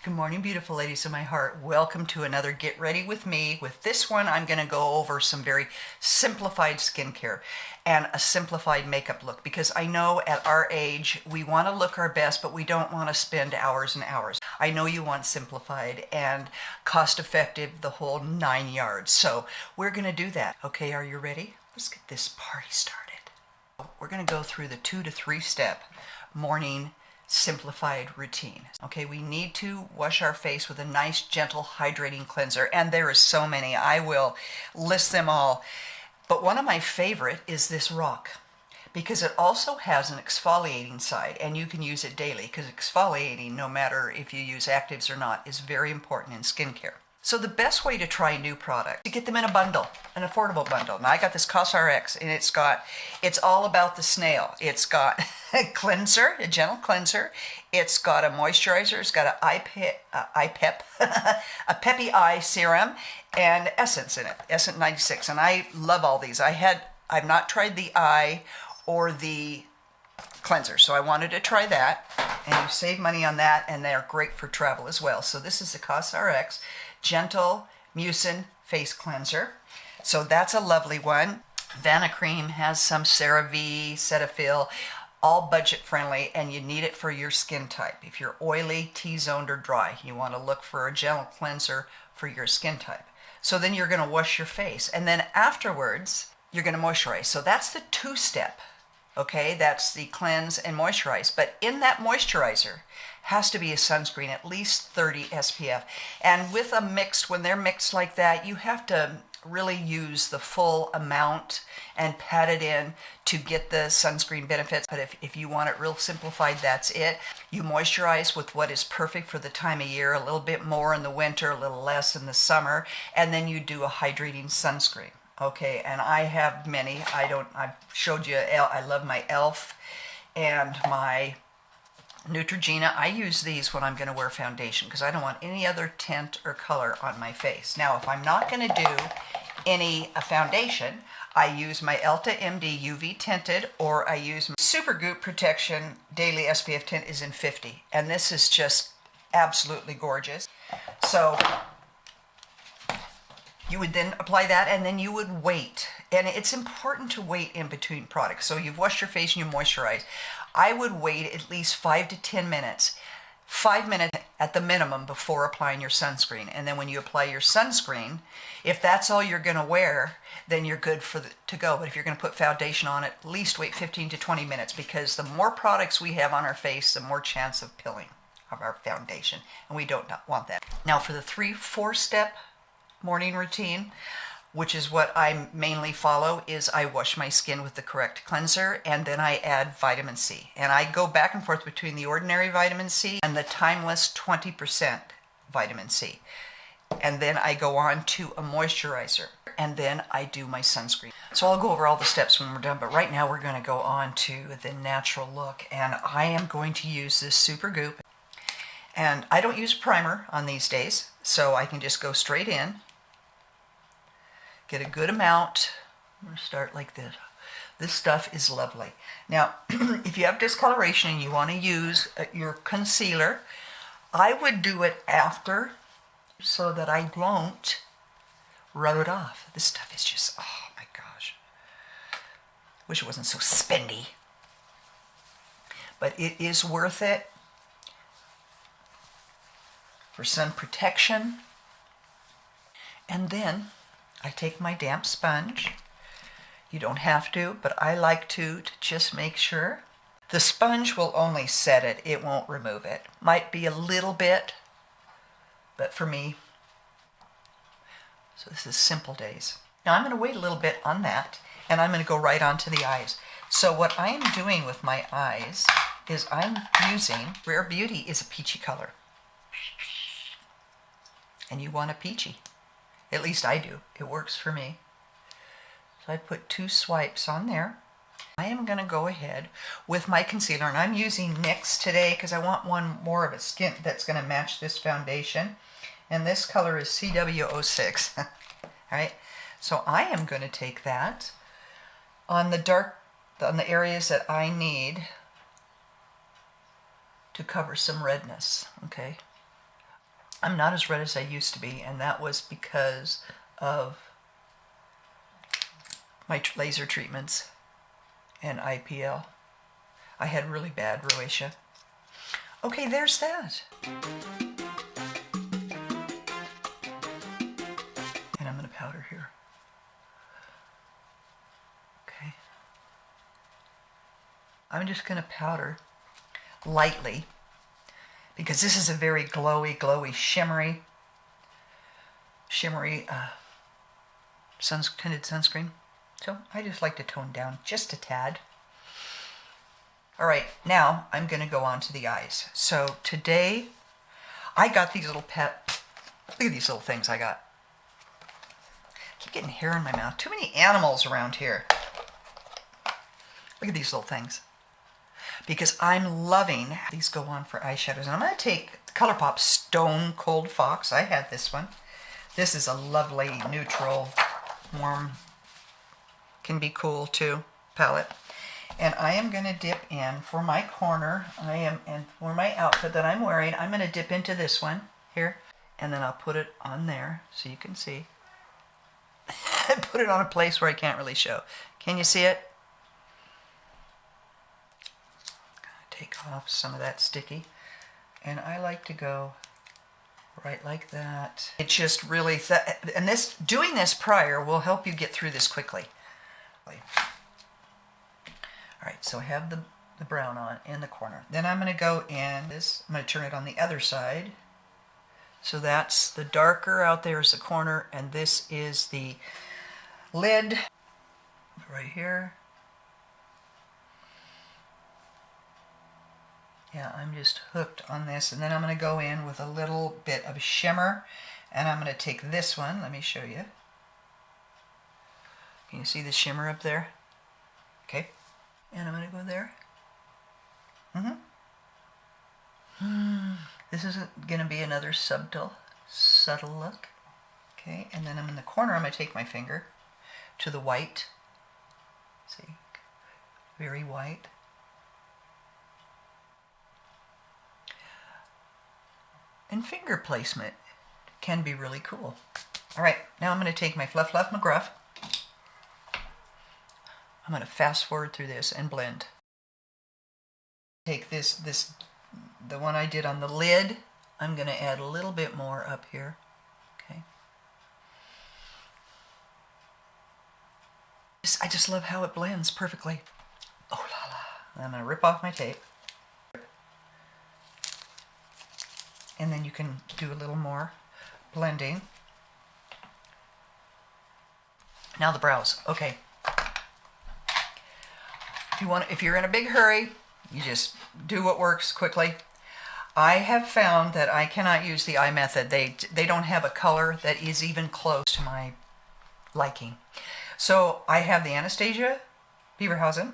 Good morning, beautiful ladies of my heart. Welcome to another Get Ready with me. With this one, I'm going to go over some very simplified skincare and a simplified makeup look, because I know at our age, we want to look our best, but we don't want to spend hours and hours. I know you want simplified and cost effective, the whole 9 yards. So we're going to do that. Okay, are you ready? Let's get this party started. We're going to go through the 2 to 3 step morning simplified routine. Okay, we need to wash our face with a nice, gentle, hydrating cleanser, and there is so many. I will list them all. But one of my favorite is this rock, because it also has an exfoliating side, and you can use it daily, because exfoliating, no matter if you use actives or not, is very important in skincare. So the best way to try new products, to get them in a bundle, an affordable bundle. Now I got this COSRX, and it's all about the Snail. It's got a cleanser, a gentle cleanser. It's got a moisturizer. It's got a peppy eye serum, and essence in it, Essence 96. And I love all these. I've not tried the eye or the cleanser, so I wanted to try that. And you save money on that, and they're great for travel as well. So this is the COSRX Gentle Mucin Face Cleanser. So that's a lovely one. Vanicream has some CeraVe, CETAPHIL, all budget friendly, and you need it for your skin type. If you're oily, T-zoned, or dry, you want to look for a gentle cleanser for your skin type. So then you're going to wash your face, and then afterwards you're going to moisturize. So that's the 2-step. Okay, that's the cleanse and moisturize. But in that moisturizer has to be a sunscreen, at least 30 SPF. And with a mixed, when they're mixed like that, you have to really use the full amount and pat it in to get the sunscreen benefits. But if you want it real simplified, that's it. You moisturize with what is perfect for the time of year, a little bit more in the winter, a little less in the summer, and then you do a hydrating sunscreen. Okay, and I have many. I've showed you, I love my e.l.f. and my Neutrogena. I use these when I'm going to wear foundation, because I don't want any other tint or color on my face. Now, if I'm not going to do any foundation, I use my Elta MD UV tinted, or I use my Supergoop Protection Daily SPF tint is in 50. And this is just absolutely gorgeous. So you would then apply that, and then you would wait. And it's important to wait in between products. So you've washed your face and you moisturize. I would wait at least 5 to 10 minutes. 5 minutes at the minimum before applying your sunscreen. And then when you apply your sunscreen, if that's all you're going to wear, then you're good to go. But if you're going to put foundation on it, at least wait 15 to 20 minutes, because the more products we have on our face, the more chance of pilling of our foundation. And we don't want that. Now for the 3-4 step morning routine, which is what I mainly follow, is I wash my skin with the correct cleanser, and then I add vitamin C. And I go back and forth between the ordinary vitamin C and the timeless 20% vitamin C. And then I go on to a moisturizer, and then I do my sunscreen. So I'll go over all the steps when we're done, but right now we're going to go on to the natural look, and I am going to use this Supergoop. And I don't use primer on these days, so I can just go straight in. Get a good amount. I'm going to start like this. This stuff is lovely. Now, if you have discoloration and you want to use your concealer, I would do it after, so that I won't rub it off. This stuff is just, oh my gosh. Wish it wasn't so spendy. But it is worth it for sun protection. And then I take my damp sponge. You don't have to, but I like to just make sure. The sponge will only set it. It won't remove it. Might be a little bit, but for me, so this is simple days. Now I'm going to wait a little bit on that, and I'm going to go right on to the eyes. So what I am doing with my eyes is I'm using, Rare Beauty is a peachy color. And you want a peachy. At least I do. It works for me. So I put 2 swipes on there. I am going to go ahead with my concealer, and I'm using NYX today because I want one more of a skin that's going to match this foundation. And this color is CW06. All right. So I am going to take that on the areas that I need to cover some redness. Okay. I'm not as red as I used to be, and that was because of my laser treatments and IPL. I had really bad rosacea. Okay, there's that. And I'm going to powder here. Okay. I'm just going to powder lightly because this is a very glowy, shimmery tinted sunscreen. So I just like to tone down just a tad. All right, now I'm going to go on to the eyes. So today I got these little look at these little things I got. I keep getting hair in my mouth. Too many animals around here. Look at these little things. Because I'm loving, these go on for eyeshadows. And I'm going to take ColourPop Stone Cold Fox. I had this one. This is a lovely, neutral, warm, can be cool too, palette. And I am going to dip in for my corner. And for my outfit that I'm wearing, I'm going to dip into this one here. And then I'll put it on there so you can see. Put it on a place where I can't really show. Can you see it? Take off some of that sticky. And I like to go right like that. It just really, and doing this prior will help you get through this quickly. Alright, so I have the brown on in the corner. Then I'm going to go in this, I'm going to turn it on the other side. So that's the darker out there is the corner, and this is the lid right here. Yeah, I'm just hooked on this, and then I'm going to go in with a little bit of shimmer, and I'm going to take this one. Let me show you. Can you see the shimmer up there? Okay. And I'm going to go there. This is going to be another subtle look. Okay, and then I'm in the corner. I'm going to take my finger to the white. See? Very white. And finger placement can be really cool. All right, now I'm going to take my Fluff McGruff. I'm going to fast forward through this and blend. Take the one I did on the lid. I'm going to add a little bit more up here. Okay. I just love how it blends perfectly. Oh la la. I'm going to rip off my tape. And then you can do a little more blending. Now the brows. Okay. If you're in a big hurry, you just do what works quickly. I have found that I cannot use the eye method. They don't have a color that is even close to my liking. So I have the Anastasia Beaverhausen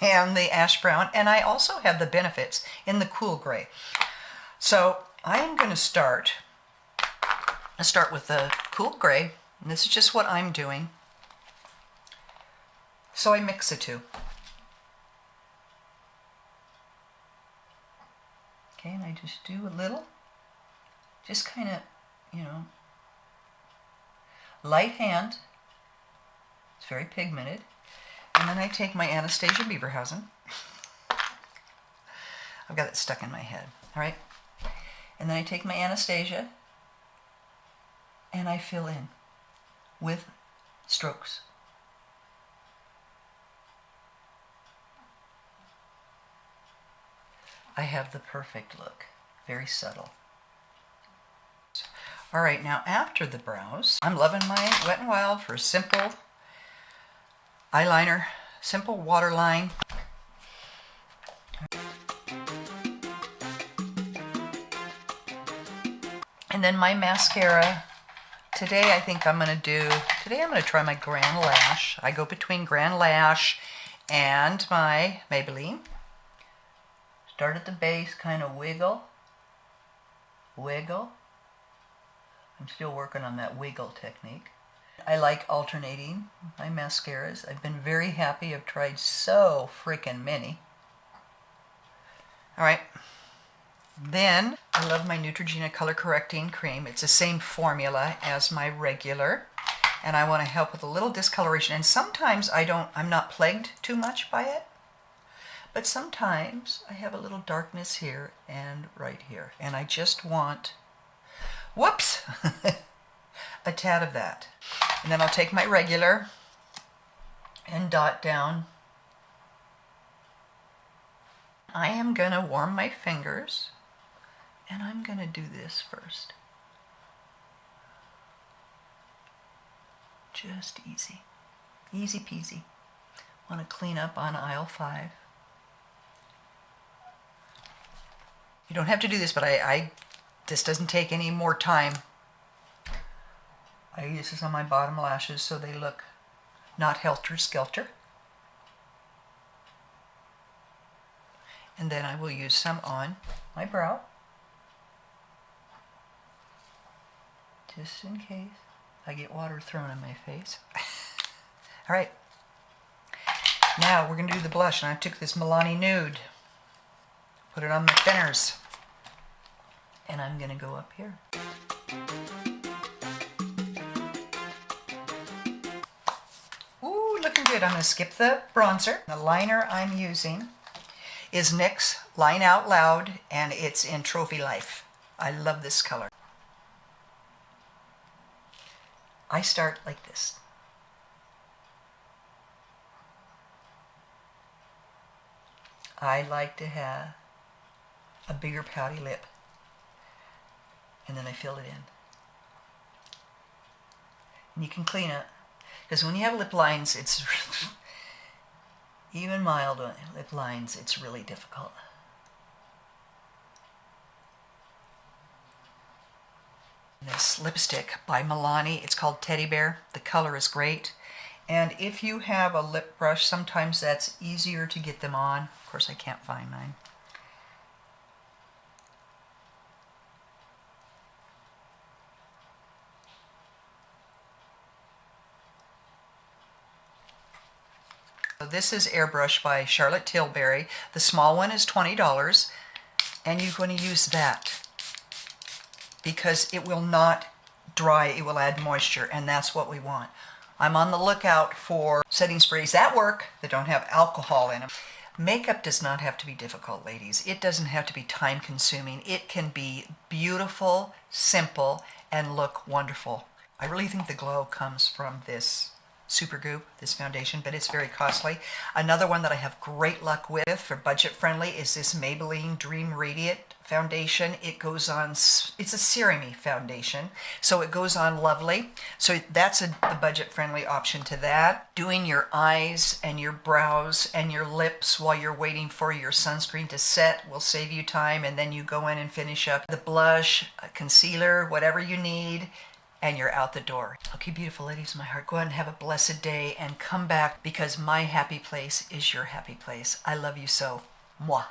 and the ash brown, and I also have the Benefits in the cool gray. So I am going to start with the cool gray, and this is just what I'm doing. So I mix the two. Okay, and I just do a little, just kind of, light hand. It's very pigmented. And then I take my Anastasia Beaverhausen. I've got it stuck in my head, all right? And then I take my Anastasia and I fill in with strokes. I have the perfect look. Very subtle. All right, now after the brows, I'm loving my Wet n Wild for a simple eyeliner, simple waterline. And then my mascara. Today I'm going to try my Grand Lash. I go between Grand Lash and my Maybelline. Start at the base, kind of wiggle. I'm still working on that wiggle technique. I like alternating my mascaras. I've been very happy. I've tried so freaking many. All right. Then I love my Neutrogena color correcting cream. It's the same formula as my regular, and I want to help with a little discoloration. And sometimes I'm not plagued too much by it, but sometimes I have a little darkness here and right here, and I just want, whoops, a tad of that. And then I'll take my regular and dot down. I am gonna warm my fingers, and I'm gonna do this first. Just easy. Easy peasy. Want to clean up on aisle 5. You don't have to do this, but this doesn't take any more time. I use this on my bottom lashes so they look not helter-skelter. And then I will use some on my brow, just in case I get water thrown in my face. All right, now we're going to do the blush, and I took this Milani Nude, put it on my thinners, and I'm going to go up here. Ooh, looking good. I'm going to skip the bronzer. The liner I'm using is NYX Line Out Loud, and it's in Trophy Life. I love this color. I start like this. I like to have a bigger pouty lip, and then I fill it in. And you can clean it, because when you have lip lines, it's even mild lip lines, it's really difficult. This lipstick by Milani, it's called Teddy Bear. The color is great. And if you have a lip brush, sometimes that's easier to get them on. Of course, I can't find mine. So this is Airbrush by Charlotte Tilbury. The small one is $20, and you're going to use that because it will not dry, it will add moisture, and that's what we want. I'm on the lookout for setting sprays that work that don't have alcohol in them. Makeup does not have to be difficult, ladies. It doesn't have to be time consuming. It can be beautiful, simple, and look wonderful. I really think the glow comes from this Supergoop, this foundation, but it's very costly. Another one that I have great luck with for budget friendly is this Maybelline Dream Radiant foundation. It goes on, it's a CeraVe foundation, so it goes on lovely. So that's the budget friendly option to that. Doing your eyes and your brows and your lips while you're waiting for your sunscreen to set will save you time, and then you go in and finish up the blush, concealer, whatever you need, and you're out the door. Okay, beautiful ladies of my heart, go ahead and have a blessed day and come back, because my happy place is your happy place. I love you so. Mwah.